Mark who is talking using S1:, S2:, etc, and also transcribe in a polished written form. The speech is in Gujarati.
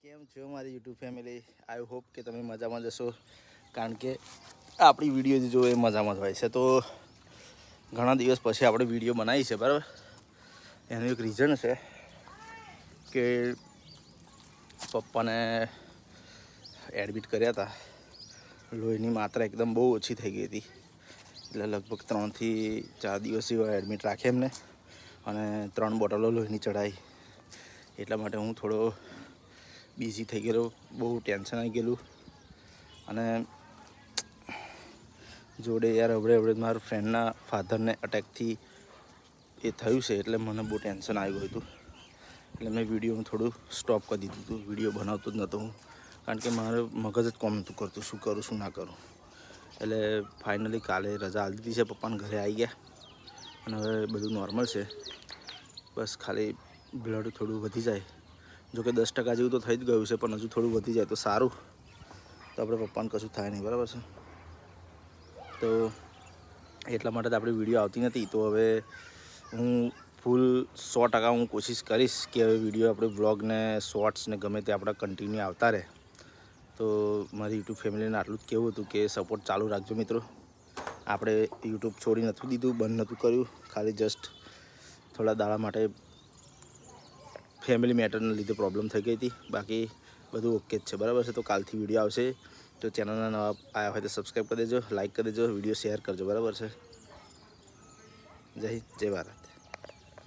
S1: કેમ છો મારી યુટ્યુબ ફેમિલી? આઈ હોપ કે તમે મજામાં જશો, કારણ કે આપણી વિડીયો જો એ મજામાં જ હોય છે. તો ઘણા દિવસ પછી આપણે વિડીયો બનાવી છે, બરાબર. એનું એક રીઝન છે કે પપ્પાને એડમિટ કર્યા હતા. લોહીની માત્રા એકદમ બહુ ઓછી થઈ ગઈ હતી, એટલે લગભગ 3 થી 4 દિવસ જેવા એડમિટ રાખ્યા એમને, અને 3 બોટલો લોહીની ચડાવી. એટલા માટે હું થોડો બિઝી થઈ ગયેલો, બહુ ટેન્શન આવી ગયેલું. અને જોડે યાર હવડે મારા ફ્રેન્ડના ફાધરને અટેકથી એ થયું છે, એટલે મને બહુ ટેન્શન આવ્યું હતું. એટલે મેં વિડીયોમાં થોડું સ્ટોપ કરી દીધું હતું. વિડીયો બનાવતો જ નહોતો હું, કારણ કે મારું મગજ જ કોમ નહોતું કરતું, શું કરું શું ના કરું. એટલે ફાઇનલી કાલે રજા આપી દીધી છે, પપ્પાને ઘરે આવી ગયા, અને હવે બધું નોર્મલ છે. બસ ખાલી બ્લડ થોડું વધી જાય, જોકે 10% જેવું તો થઈ જ ગયું છે, પણ હજુ થોડું વધી જાય તો સારું. તો આપણે પપ્પાને કશું થાય નહીં, બરાબર છે. તો એટલા માટે જ આપણી વિડીયો આવતી નથી. તો હવે હું ફૂલ 100% હું કોશિશ કરીશ કે હવે વિડીયો આપણે વ્લોગને શોર્ટ્સ ને ગમે તે આપણા કન્ટિન્યુ આવતા રહે. તો મારી યુટ્યુબ ફેમિલીને આટલું જ કહેવું હતું કે સપોર્ટ ચાલુ રાખજો મિત્રો. આપણે યુટ્યુબ છોડી નથી દીધું, બંધ નહોતું કર્યું, ખાલી જસ્ટ થોડા દાડા માટે ફેમિલી મેટરના લીધે પ્રોબ્લેમ થઈ ગઈ હતી. બાકી બધું ઓકે જ છે, બરાબર છે. તો કાલથી વિડીયો આવશે. તો ચેનલના નવા આવ્યા હોય તો સબસ્ક્રાઈબ કરી દેજો, લાઇક કરી દેજો, વિડીયો શેર કરજો, બરાબર છે. જય હિન્દ, જય ભારત.